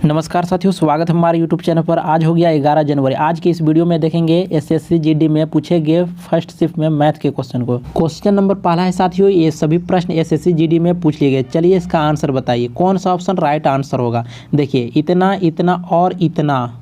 नमस्कार साथियों, स्वागत है हमारे यूट्यूब चैनल पर। आज हो गया 11 जनवरी। आज की इस वीडियो में देखेंगे एसएससी जीडी में पूछे गए फर्स्ट शिफ्ट में मैथ के क्वेश्चन को। क्वेश्चन नंबर पहला है साथियों, ये सभी प्रश्न एसएससी जीडी में पूछ लिए गए। चलिए इसका आंसर बताइए, कौन सा ऑप्शन राइट आंसर होगा। देखिए, इतना इतना और इतना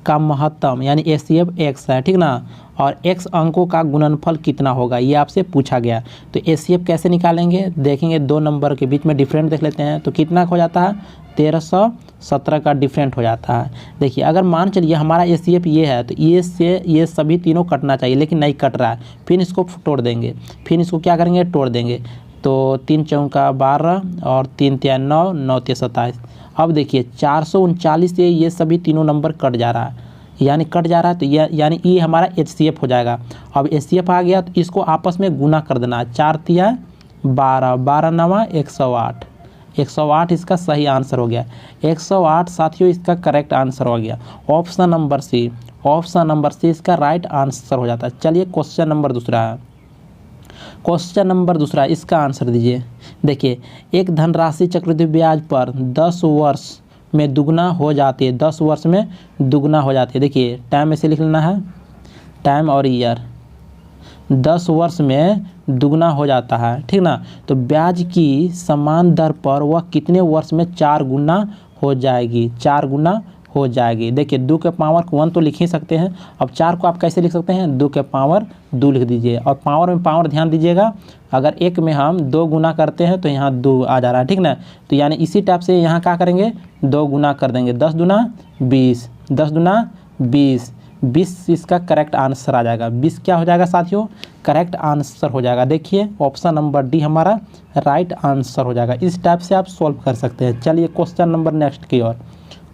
का महत्तम यानी एचसीएफ एक्स है, ठीक ना, और एक्स अंकों का गुणनफल कितना होगा, ये आपसे पूछा गया। तो एचसीएफ कैसे निकालेंगे, देखेंगे। दो नंबर के बीच में डिफरेंट देख लेते हैं, तो कितना हो जाता है, 1317 का डिफरेंट हो जाता है। देखिए, अगर मान चलिए हमारा एचसीएफ ये है, तो ये से ये सभी तीनों कटना चाहिए, लेकिन नहीं कट रहा है। फिर इसको तोड़ देंगे, फिर इसको क्या करेंगे, तोड़ देंगे। तो 3 चौका 12 और 3 तिया 9, 9 तिया 27। अब देखिए 439 से ये सभी तीनों नंबर कट जा रहा है, यानी कट जा रहा है, तो यानी ये हमारा एचसीएफ हो जाएगा। अब एचसीएफ आ गया तो इसको आपस में गुना कर देना है। 4 तिया 12, 12 नवा 108, 108 इसका सही आंसर हो गया। 108 साथियों इसका करेक्ट आंसर हो गया। Option number C, option number C इसका राइट आंसर हो जाता है। चलिए क्वेश्चन नंबर दूसरा है। क्वेश्चन नंबर दूसरा, इसका आंसर दीजिए। देखिए, एक धनराशि चक्रवृद्धि ब्याज पर 10 वर्ष में दुगना हो जाती है, 10 वर्ष में दुगना हो जाती है। देखिए, टाइम ऐसे लिख लेना है, टाइम और ईयर। 10 वर्ष में दुगना हो जाता है, ठीक ना। तो ब्याज की समान दर पर वह कितने वर्ष में 4 गुना हो जाएगी, 4 गुना हो जाएगी। देखिए, 2 के पावर 1 तो लिख ही सकते हैं। अब 4 को आप कैसे लिख सकते हैं, 2 के पावर 2 लिख दीजिए। और पावर में पावर ध्यान दीजिएगा, अगर 1 में हम 2 गुना करते हैं तो यहाँ 2 आ जा रहा है, ठीक ना। तो यानी इसी टाइप से यहाँ क्या करेंगे, 2 गुना कर देंगे। 10 दूना 20, 10 दूना 20, 20 इसका करेक्ट आंसर आ जाएगा। 20 क्या हो जाएगा साथियों, करेक्ट आंसर हो जाएगा। देखिए, ऑप्शन नंबर डी हमारा राइट आंसर हो जाएगा। इस टाइप से आप सॉल्व कर सकते हैं। चलिए क्वेश्चन नंबर नेक्स्ट की ओर।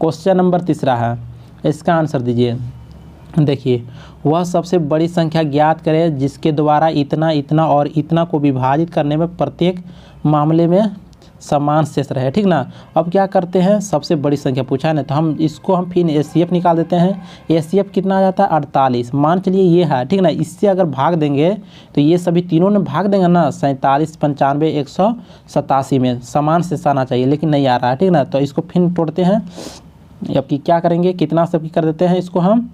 क्वेश्चन नंबर तीसरा है, इसका आंसर दीजिए। देखिए, वह सबसे बड़ी संख्या ज्ञात करें जिसके द्वारा इतना इतना और इतना को विभाजित करने में प्रत्येक मामले में समान शेष रहे, ठीक ना। अब क्या करते हैं, सबसे बड़ी संख्या पूछा है ना, तो हम इसको हम फिर एचसीएफ निकाल देते हैं। एचसीएफ कितना आ जाता है, 48। मान चलिए ये है, ठीक ना। इससे अगर भाग देंगे तो ये सभी तीनों ने भाग देंगे ना, 47, 95, 187 में समान शेष आना चाहिए, लेकिन नहीं आ रहा है, ठीक ना। तो इसको फिर तोड़ते हैं। अब की क्या करेंगे, कितना सब कर देते हैं, इसको हम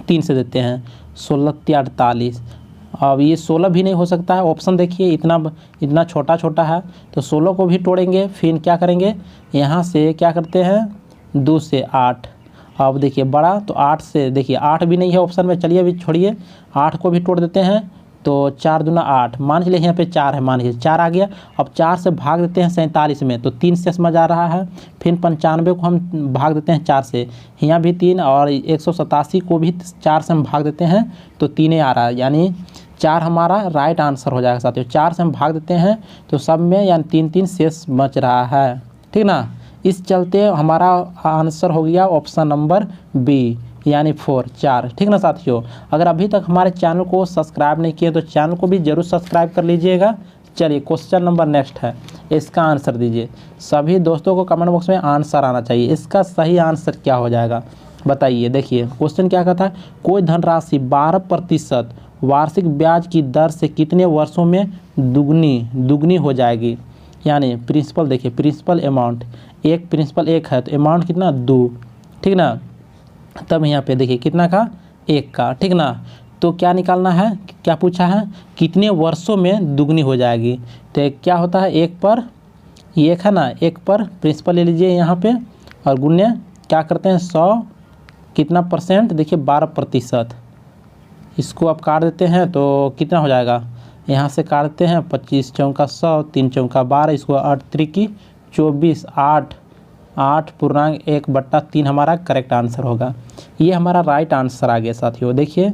3 से देते हैं। 16 तिया 48। अब ये 16 भी नहीं हो सकता है, ऑप्शन देखिए इतना छोटा छोटा है, तो 16 को भी तोड़ेंगे। फिर क्या करेंगे, यहाँ से क्या करते हैं, 2 से 8। अब देखिए बड़ा, तो 8 से, देखिए 8 भी नहीं है ऑप्शन में। चलिए अभी छोड़िए, 8 को भी तोड़ देते हैं। तो 4 दूना 8, मान लीजिए यहाँ पे 4 है, मान लीजिए 4 आ गया। अब 4 से भाग देते हैं 47 में, तो 3 से समझ आ रहा है। फिर 95 को हम भाग देते हैं 4 से, यहाँ भी 3, और 187 को भी 4 से हम भाग देते हैं, तो 3 आ रहा है, यानी 4 हमारा राइट आंसर हो जाएगा साथियों। 4 से हम भाग देते हैं तो सब में यानी 3 शेष बच रहा है, ठीक ना। इस चलते हमारा आंसर हो गया ऑप्शन नंबर बी, यानी 4, ठीक ना साथियों। अगर अभी तक हमारे चैनल को सब्सक्राइब नहीं किए तो चैनल को भी जरूर सब्सक्राइब कर लीजिएगा। चलिए क्वेश्चन नंबर नेक्स्ट है, इसका आंसर दीजिए। सभी दोस्तों को कमेंट बॉक्स में आंसर आना चाहिए। इसका सही आंसर क्या हो जाएगा बताइए। देखिए क्वेश्चन क्या कहता है, कोई धनराशि 12% वार्षिक ब्याज की दर से कितने वर्षों में दुगनी हो जाएगी। यानी प्रिंसिपल, देखिए प्रिंसिपल अमाउंट, एक प्रिंसिपल 1 है, तो अमाउंट कितना 2, ठीक ना। तब यहाँ पे देखिए कितना का, 1 का, ठीक ना। तो क्या निकालना है, क्या पूछा है, कितने वर्षों में दुगनी हो जाएगी। तो क्या होता है, 1 पर, ये 1 है ना, 1 पर प्रिंसिपल ले लीजिए यहाँ पे, और गुण्य क्या करते हैं 100 कितना परसेंट, देखिए 12%। इसको आप काट देते हैं तो कितना हो जाएगा, यहाँ से काटते हैं 25 चौका 100, 3 चौका 12, इसको 8 त्रिकी 24, 8.1/3 हमारा करेक्ट आंसर होगा। ये हमारा राइट आंसर आ गया साथियों। देखिए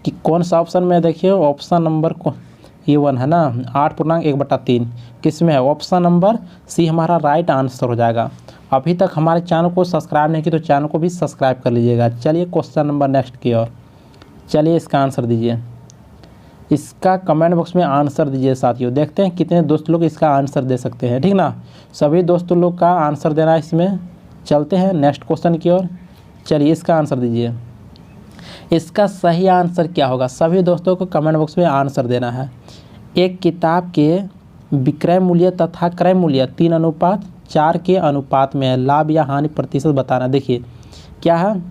कि कौन सा ऑप्शन में, देखिए ऑप्शन नंबर को ये 1 है ना, 8.1/3 किस में है, ऑप्शन नंबर सी हमारा राइट आंसर हो जाएगा। अभी तक हमारे चैनल को सब्सक्राइब नहीं किया तो चैनल को भी सब्सक्राइब कर लीजिएगा। चलिए क्वेश्चन नंबर नेक्स्ट की ओर। चलिए इसका आंसर दीजिए। इसका कमेंट बॉक्स में आंसर दीजिए साथियों। देखते हैं कितने दोस्त लोग इसका आंसर दे सकते हैं, ठीक ना। सभी दोस्तों लोग का आंसर देना है इसमें। चलते हैं नेक्स्ट क्वेश्चन की ओर। चलिए इसका आंसर दीजिए। इसका सही आंसर क्या होगा, सभी दोस्तों को कमेंट बॉक्स में आंसर देना है। एक किताब के विक्रय मूल्य तथा क्रय मूल्य 3:4 4 के अनुपात में है, लाभ या हानि प्रतिशत बताना। देखिए क्या है,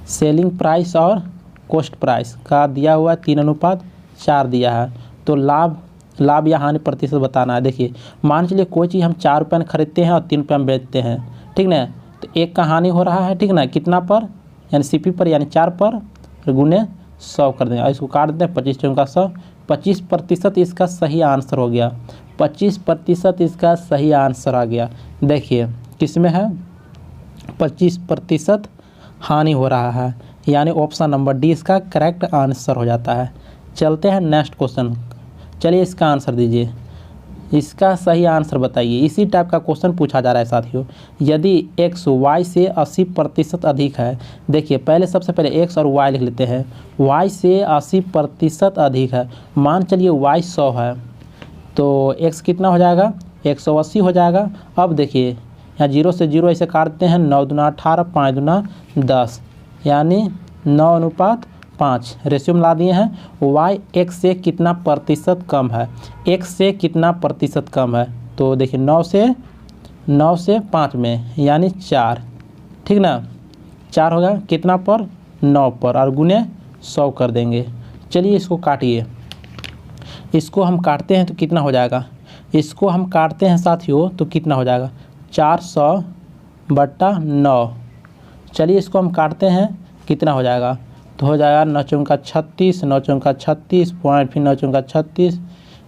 सेलिंग प्राइस और कॉस्ट प्राइस का दिया हुआ है 3:4 दिया है, तो लाभ या हानि प्रतिशत बताना है। देखिए मान चलिए कोई चीज़ हम 4 रुपये में खरीदते हैं और 3 रुपये में बेचते हैं, ठीक ना, तो एक का हानि हो रहा है, ठीक ना, कितना पर, यानी CP पर, यानी 4 पर गुने 100 कर देंगे और इसको काट देते हैं 25 चौका 100, 25% इसका सही आंसर हो गया। 25% इसका सही आंसर आ गया। देखिए किसमें है, 25% हानि हो रहा है, यानी ऑप्शन नंबर डी इसका करेक्ट आंसर हो जाता है। चलते हैं नेक्स्ट क्वेश्चन। चलिए इसका आंसर दीजिए, इसका सही आंसर बताइए। इसी टाइप का क्वेश्चन पूछा जा रहा है साथियों। यदि x y से 80% अधिक है, देखिए पहले सबसे पहले x और y लिख लेते हैं। y से 80% अधिक है, मान चलिए y 100 है, तो x कितना हो जाएगा, 180 हो जाएगा। अब देखिए यहाँ 0 से 0 ऐसे काटते हैं, 9 दूना 18, 5 दूना 10, यानी 9:5 रेशियो में ला दिए हैं। y x से कितना प्रतिशत कम है, x से कितना प्रतिशत कम है, तो देखिए 9 से 5 में, यानी 4, ठीक ना, 4 होगा कितना पर, 9 पर, और गुने 100 कर देंगे। चलिए इसको काटिए, इसको हम काटते हैं तो कितना हो जाएगा, इसको हम काटते हैं साथियों तो कितना हो जाएगा, 400/9। चलिए इसको हम काटते हैं, कितना हो जाएगा, तो हो जाएगा 9 चौका 36, 9 चौका 36 पॉइंट, फिर 9 चौका 36,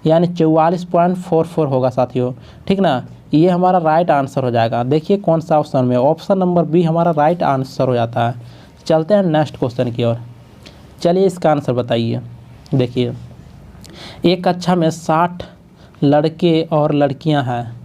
यानी 44.44 होगा साथियों, ठीक ना। ये हमारा राइट आंसर हो जाएगा। देखिए कौन सा ऑप्शन में, ऑप्शन नंबर बी हमारा राइट आंसर हो जाता है। चलते हैं नेक्स्ट क्वेश्चन की ओर। चलिए इसका आंसर बताइए। देखिए एक कक्षा में 60 लड़के और लड़कियां हैं,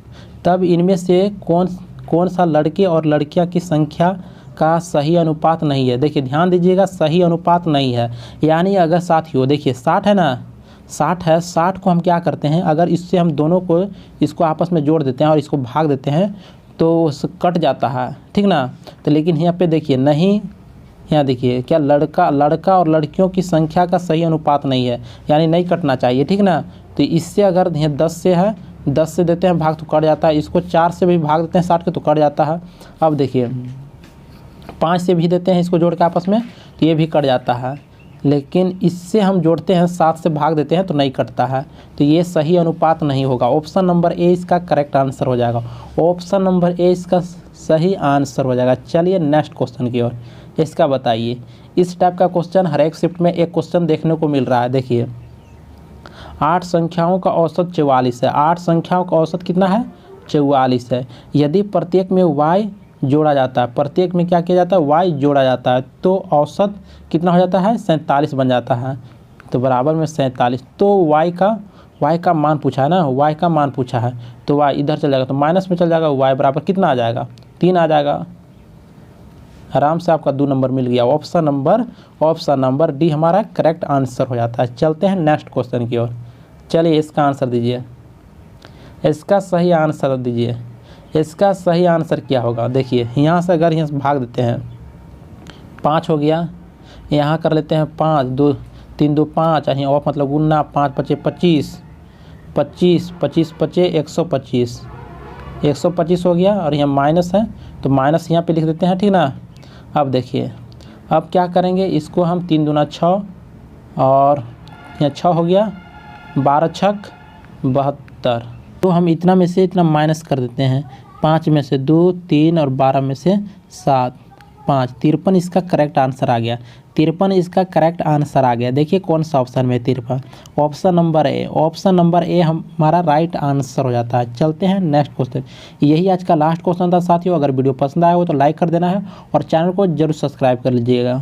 तब इनमें से कौन सा लड़के और लड़कियां की संख्या का सही अनुपात नहीं है। देखिए ध्यान दीजिएगा, सही अनुपात नहीं है, यानी अगर साथियों देखिए 60 है ना, 60 है, 60 को हम क्या करते हैं, अगर इससे हम दोनों को इसको आपस में जोड़ देते हैं और इसको भाग देते हैं तो कट जाता है, ठीक ना। तो लेकिन यहाँ पे देखिए नहीं, यहाँ देखिए क्या लड़का और लड़कियों की संख्या का सही अनुपात नहीं है, यानी नहीं कटना चाहिए, ठीक ना। तो इससे अगर यहाँ 10 से है, 10 से देते हैं भाग तो कट जाता है, इसको 4 से भी भाग देते हैं 60 के तो कट जाता है। अब देखिए 5 से भी देते हैं इसको जोड़ के आपस में तो ये भी कट जाता है, लेकिन इससे हम जोड़ते हैं 7 से भाग देते हैं तो नहीं कटता है, तो ये सही अनुपात नहीं होगा। ऑप्शन नंबर ए इसका करेक्ट आंसर हो जाएगा, ऑप्शन नंबर ए इसका सही आंसर हो जाएगा। चलिए नेक्स्ट क्वेश्चन की ओर, इसका बताइए। इस टाइप का क्वेश्चन हर एक शिफ्ट में एक क्वेश्चन देखने को मिल रहा है। देखिए 8 संख्याओं का औसत 44 है, 8 संख्याओं का औसत कितना है, 44 है। यदि प्रत्येक में y जोड़ा जाता है, प्रत्येक में क्या किया जाता है, y जोड़ा जाता है, तो औसत कितना हो जाता है, 47 बन जाता है, तो बराबर में 47। तो y का मान पूछा है ना, y का मान पूछा है, तो y इधर चल जाएगा तो माइनस में चल जाएगा, y बराबर कितना आ जाएगा, 3 आ जाएगा। आराम से आपका 2 नंबर मिल गया। ऑप्शन नंबर डी हमारा करेक्ट आंसर हो जाता है। चलते हैं नेक्स्ट क्वेश्चन की ओर। चलिए इसका आंसर दीजिए, इसका सही आंसर दीजिए। इसका सही आंसर क्या होगा, देखिए यहाँ से अगर यहाँ से भाग देते हैं 5 हो गया, यहाँ कर लेते हैं 5, 2 3 2 5, यहाँ ऑफ मतलब गुना, 5 5 25, 25 25 25 125, 125 हो गया, और यहाँ माइनस है तो माइनस यहाँ पे लिख देते हैं, ठीक ना। अब देखिए अब क्या करेंगे, इसको हम 3 दूना 6 और यहाँ 6 हो गया, 12 छक 72, तो हम इतना में से इतना माइनस कर देते हैं, 5 में से 2 3 और 12 में से 7 5, 53 इसका करेक्ट आंसर आ गया। 53 इसका करेक्ट आंसर आ गया। देखिए कौन सा ऑप्शन में 53, option number A, option number A हमारा राइट आंसर हो जाता है। चलते हैं नेक्स्ट क्वेश्चन। यही आज का लास्ट क्वेश्चन था साथियों। अगर वीडियो पसंद आया हो तो लाइक कर देना है और चैनल को जरूर सब्सक्राइब कर लीजिएगा।